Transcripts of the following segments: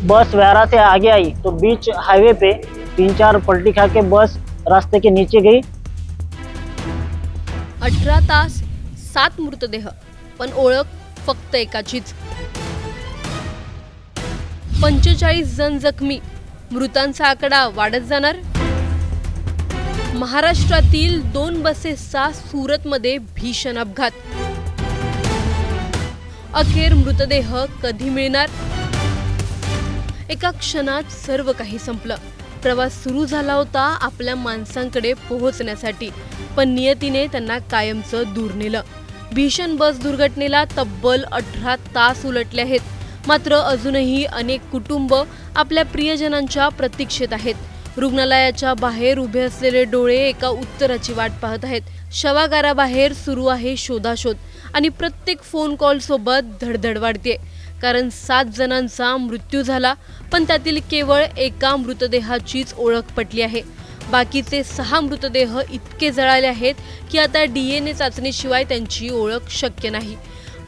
बस व्यारा से आगे आई तो beach highway पे 3-4 पलटी खा के बस रास्ते के नीचे गई। 18 तास 7 मृतदेह, पण ओळख फक्त एकाचीच। 45 जण जखमी, मृतांचा आकडा वाढत जाणार। महाराष्ट्रातील 2 बसेसचा सुरतमध्ये भीषण अपघात, अखेर मृतदेह कधी मिळणार? एका क्षणात सर्व काही संपलं। प्रवास सुरू झाला होता आपल्या माणसांकडे पोहोचण्यासाठी, पण नियतीने त्यांना कायमचं दूर नेलं। भीषण बस दुर्घटनेला तब्बल 18 तास उलटले आहेत, मात्र अजूनही अनेक कुटुंब आपल्या प्रियजनांच्या प्रतीक्षेत आहेत। रुग्णालयाच्या बाहेर उभे असलेले डोळे एका उत्तराची वाट पाहत आहेत। शवागाराबाहेर सुरू आहे शोधाशोध आणि प्रत्येक फोन कॉल सोबत धडधड वाढते, कारण 7 जणांचा मृत्यू झाला, पण त्यातील केवळ एका मृतदेहाचीच ओळख पटली आहे। बाकीचे 6 मृतदेह इतके जळाले आहेत की आता DNA चाचणीशिवाय त्यांची ओळख शक्य नाही।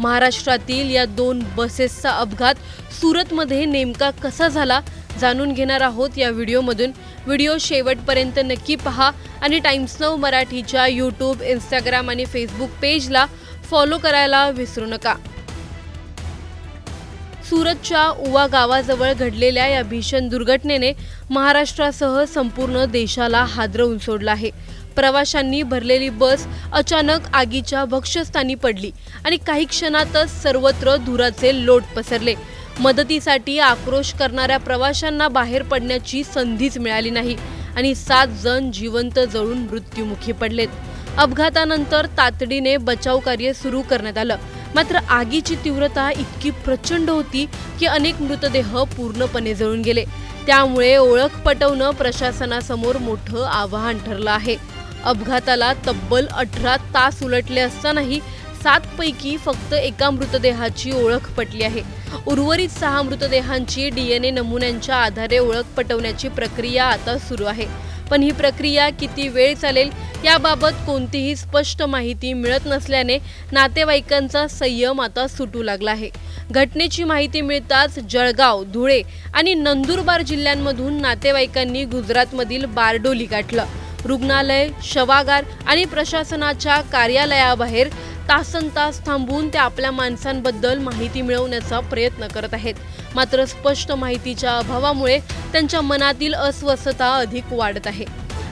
महाराष्ट्रातील या 2 बसेसचा अपघात सुरतमध्ये नेमका कसा झाला जाणून घेणार आहोत या व्हिडिओमधून। व्हिडिओ शेवटपर्यंत नक्की पहा आणि टाइम्स नाऊ मराठीच्या YouTube, Instagram आणि Facebook पेजला फॉलो करायला विसरू नका। सुरतच्या उवा गावाजवळ घडलेल्या या भीषण दुर्घटनेने महाराष्ट्रासह संपूर्ण देशाला हादरवून सोडलं आहे। प्रवाशांनी भरलेली बस अचानक आगीच्या भक्ष्यस्थानी पडली आणि काही क्षणातच सर्वत्र धुराचे लोट पसरले। मदतीसाठी आक्रोश करणाऱ्या प्रवाशांना बाहेर पडण्याची संधीच मिळाली नाही आणि 7 जण जिवंत जळून मृत्युमुखी पडलेत। अपघातानंतर तातडीने बचाव कार्य सुरू करण्यात आलं, मात्र आगीची तीव्रता इतकी प्रचंड होती की अनेक मृतदेह पूर्णपणे जळून गेले। त्यामुळे ओळख पटवणं प्रशासनासमोर मोठं आव्हान ठरलं आहे। अपघाताला तब्बल 18 तास उलटले असतानाही 7 पैकी फक्त एका मृतदेहाची ओळख पटली आहे। उर्वरित 6 मृतदेहांची DNA नमुन्यांच्या आधारे ओळख पटवण्याची प्रक्रिया आता सुरू आहे, पण ही प्रक्रिया किती वेळ चालेल याबाबत कोणतीही स्पष्ट माहिती मिळत नसल्याने नातेवाईकांचा संयम आता सुटू लागला आहे। घटनेची माहिती मिळताच जळगाव, धुळे आणि नंदुरबार जिल्ह्यांमधून नातेवाईकांनी गुजरातमधील बारडोली गाठलं। रुग्णालय, शवागार आणि प्रशासनाच्या कार्यालयाबाहेर तासनतास थांबून ते आपल्या माणसांबद्दल माहिती मिळवण्याचा प्रयत्न करत आहेत, मात्र स्पष्ट माहितीच्या अभावामुळे त्यांच्या मनातील अस्वस्थता अधिक वाढत आहे।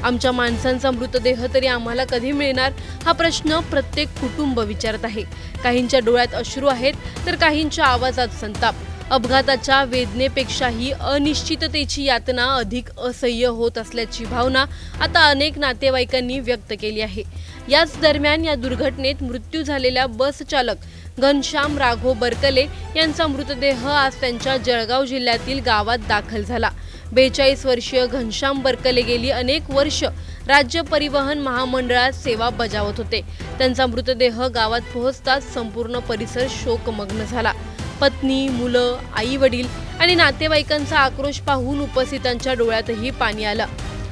आमच्या माणसांचा मृतदेह तरी आम्हाला कधी मिळणार हा प्रश्न प्रत्येक कुटुंब विचारत आहे। काहींच्या डोळ्यात अश्रू आहेत तर काहींच्या आवाजात संताप। अपघाताच्या वेदनेपेक्षाही अनिश्चिततेची यातना अधिक असह्य होत असल्याची भावना आता अनेक नातेवाईकांनी व्यक्त केली आहे। याच दरम्यान या दुर्घटनेत मृत्यू झालेल्या बस चालक घनश्याम राघव बरकले यांचा मृतदेह आज त्यांच्या जळगाव जिल्ह्यातील गावात दाखल झाला। 42 वर्षीय घनश्याम बरकले गेली अनेक वर्ष राज्य परिवहन महामंडळात सेवा बजावत होते। त्यांचा मृतदेह गावात पोहोचताच संपूर्ण परिसर शोकमग्न झाला। पत्नी, मुलं, आई वडील आणि नातेवाईकांचा आक्रोश पाहून उपस्थितांच्या डोळ्यातही पाणी आलं।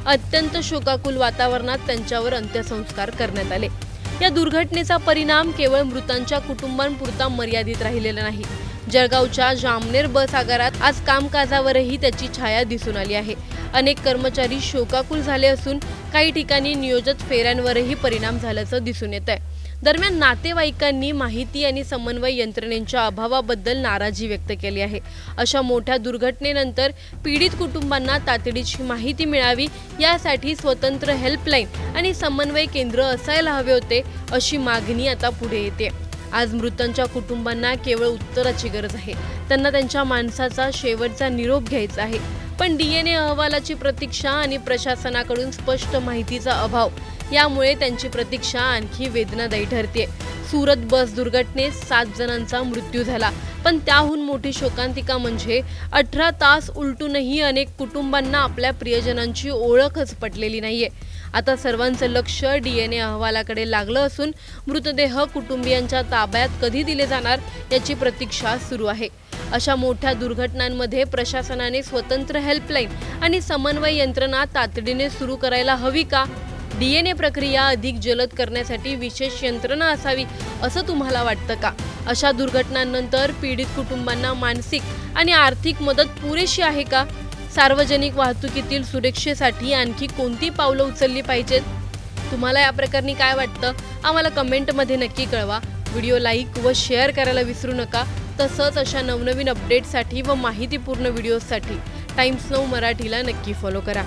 अत्यंत शोकाकुल वातावरणात त्यांच्यावर अंत्यसंस्कार करण्यात आले। या दुर्घटनेचा परिणाम केवळ मृतांच्या कुटुंबांपुरता मर्यादित राहिलेला नाही। जळगावच्या जामनेर बस आगारात आज कामकाजावरही त्याची छाया दिसून आली आहे। अनेक कर्मचारी शोकाकुल झाले असून काही ठिकाणी नियोजित फेऱ्यांवरही परिणाम झाल्याचं दिसून येत आहे। दरम्यान नातेवाईकांनी माहिती आणि समन्वय यंत्रणेच्या अभावाबद्दल नाराजी व्यक्त केली आहे। अशा मोठ्या दुर्घटनेनंतर पीडित कुटुंबांना तातडीची माहिती मिळावी यासाठी स्वतंत्र हेल्पलाईन आणि समन्वय केंद्र असायला हवे होते, अशी मागणी आता पुढे येते। आज मृतांच्या कुटुंबांना केवळ उत्तराची गरज आहे। त्यांना त्यांच्या माणसाचा शेवटचा निरोप घ्यायचा आहे, पण DNA अहवालाची प्रतीक्षा आणि प्रशासनाकडून स्पष्ट माहितीचा अभाव यामुळे त्यांची प्रतीक्षा आणखी वेदनादायी ठरते। सुरत बस दुर्घटनेत 7 जणांचा मृत्यू झाला, पण त्याहून मोठी शोकांतिका म्हणजे 18 तास उलटूनही अनेक कुटुंबांना आपल्या प्रियजनांची ओळखच पटलेली नाहीये। आता सर्वांचं लक्ष DNA अहवालाकडे लागलं असून मृतदेह कुटुंबियांच्या ताब्यात कधी दिले जाणार याची प्रतीक्षा सुरू आहे। अशा मोठ्या दुर्घटनांमध्ये प्रशासनाने स्वतंत्र हेल्पलाईन आणि समन्वय यंत्रणा तातडीने सुरू करायला हवी का? DNA प्रक्रिया अधिक जलद करण्यासाठी विशेष यंत्रणा असावी असं तुम्हाला वाटतं का? अशा दुर्घटनांनंतर पीडित कुटुंबांना मानसिक आणि आर्थिक मदत पुरेशी आहे का? सार्वजनिक वाहतुकीतील सुरक्षेसाठी आणखी कोणती पावलं उचलली पाहिजेत? तुम्हाला या प्रकरणी काय वाटतं? आम्हाला कमेंटमध्ये नक्की कळवा. व्हिडिओ लाईक व शेअर करायला विसरू नका. तसंच अशा नवनवीन अपडेट्ससाठी व माहितीपूर्ण व्हिडिओजसाठी टाइम्स नाऊ मराठीला नक्की फॉलो करा.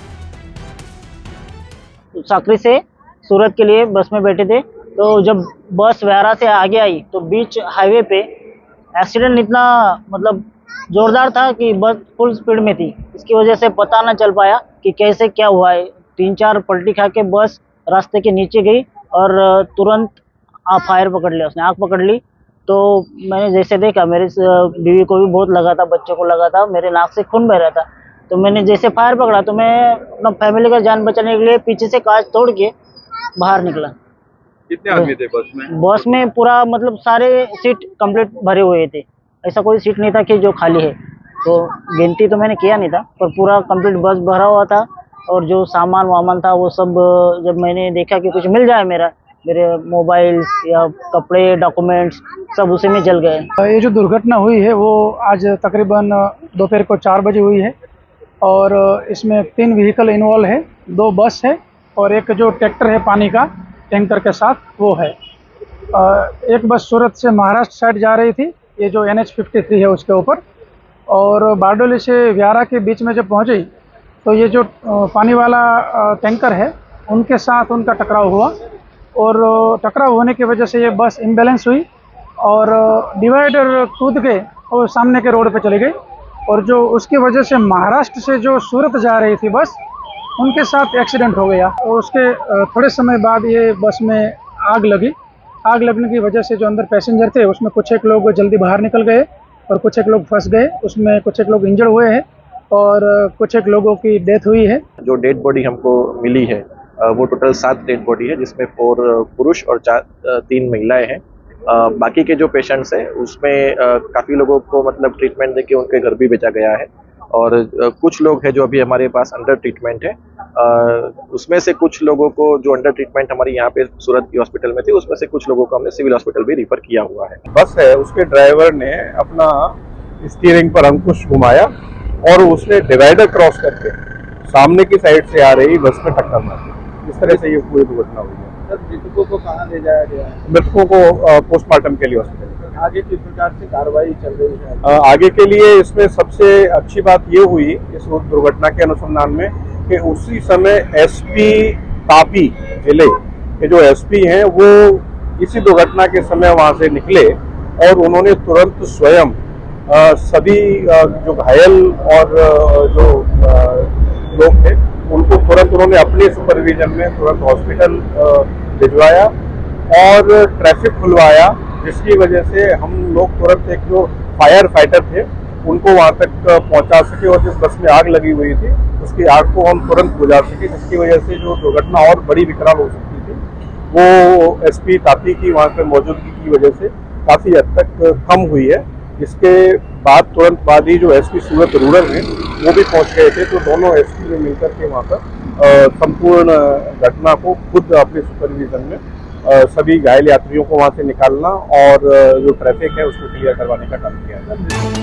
साकरी से सूरत के लिए बस में बैठे थे, तो जब बस व्यारा से आगे आई तो बीच हाईवे पे एक्सीडेंट इतना मतलब जोरदार था कि बस फुल स्पीड में थी. इसकी वजह से पता ना चल पाया कि कैसे क्या हुआ है. 3-4 पलटी खा के बस रास्ते के नीचे गई और तुरंत फायर पकड़ लिया, उसने आग पकड़ ली. तो मैंने जैसे देखा, मेरे बीवी को भी बहुत लगा था, बच्चे को लगा था, मेरे नाक से खून बह रहा था. तो मैंने जैसे फायर पकड़ा तो मैं अपना फैमिली का जान बचाने के लिए पीछे से कांच तोड़ के बाहर निकला. कितने आदमी थे बस में? बस में पूरा मतलब सारे सीट कंप्लीट भरे हुए थे, ऐसा कोई सीट नहीं था कि जो खाली है. तो गिनती तो मैंने किया नहीं था, पर पूरा कंप्लीट बस भरा हुआ था. और जो सामान वामान था वो सब जब मैंने देखा कि कुछ मिल जाए, मेरे मोबाइल्स या कपड़े डॉक्यूमेंट्स सब उसी में जल गए. ये जो दुर्घटना हुई है वो आज तकरीबन दोपहर को 4 बजे हुई है और इसमें 3 व्हीकल इन्वॉल्व है. 2 बस है और एक जो ट्रैक्टर है पानी का टैंकर के साथ वो है. एक बस सूरत से महाराष्ट्र साइड जा रही थी, ये जो NH53 है उसके ऊपर, और बारडोली से व्यारा के बीच में जब पहुंची तो ये जो पानी वाला टैंकर है उनके साथ उनका टकराव हुआ और टकराव होने की वजह से ये बस इम्बैलेंस हुई और डिवाइडर कूद के और सामने के रोड पे चली गई. और जो उसकी वजह से महाराष्ट्र से जो सूरत जा रही थी बस, उनके साथ एक्सीडेंट हो गया. और उसके थोड़े समय बाद ये बस में आग लगी. आग लगने की वजह से जो अंदर पैसेंजर थे उसमें कुछ एक लोग जल्दी बाहर निकल गए और कुछ एक लोग फंस गए. उसमें कुछ एक लोग इंजर्ड हुए हैं और कुछ एक लोगों की डेथ हुई है. जो डेड बॉडी हमको मिली है वो टोटल 7 डेड बॉडी है, जिसमें 4 पुरुष और 3 महिलाएं हैं. बाकी के जो पेशेंट्स हैं उसमें काफ़ी लोगों को मतलब ट्रीटमेंट देके उनके घर भी भेजा गया है. और कुछ लोग हैं जो अभी हमारे पास अंडर ट्रीटमेंट है. उसमें से कुछ लोगों को जो अंडर ट्रीटमेंट हमारी यहाँ पे सूरत की हॉस्पिटल में थी, उसमें से कुछ लोगों को हमने सिविल हॉस्पिटल भी रिफर किया हुआ है. बस है, उसके ड्राइवर ने अपना स्टीयरिंग पर अंकुश घुमाया और उसने डिवाइडर क्रॉस करके सामने की साइड से आ रही बस में टक्कर मारी. इस तरह से ये पूरी दुर्घटना हुई है. सर, मृतकों को कहाँ ले जाया गया है? मृतकों को पोस्टमार्टम के लिए हॉस्पिटल. आगे किस प्रकार से कार्रवाई चल रही है? आगे के लिए इसमें सबसे अच्छी बात ये हुई इस दुर्घटना के अनुसंधान में कि उसी समय SP तापी जिले के जो SP हैं वो इसी दुर्घटना के समय वहाँ से निकले और उन्होंने तुरंत स्वयं सभी जो घायल और जो लोग थे उनको तुरंत उन्होंने अपने सुपरविजन में तुरंत हॉस्पिटल भिजवाया और ट्रैफिक खुलवाया, जिसकी वजह से हम लोग तुरंत एक जो फायर फाइटर थे उनको वहां तक पहुंचा सके और जिस बस में आग लगी हुई थी उसकी आग को हम तुरंत बुझा सके, जिसकी वजह से जो दुर्घटना और बड़ी विकराल हो सकती थी वो SP तापी की वहाँ पर मौजूदगी की वजह से काफ़ी हद तक कम हुई है. इसके बाद तुरंत बाद ही जो SP सूरत रूरल हैं वो भी पहुंच गए थे. तो दोनों SP ने मिलकर के वहाँ पर संपूर्ण घटना को खुद अपने सुपरविजन में सभी घायल यात्रियों को वहाँ से निकालना और जो ट्रैफिक है उसको क्लियर करवाने का काम किया है.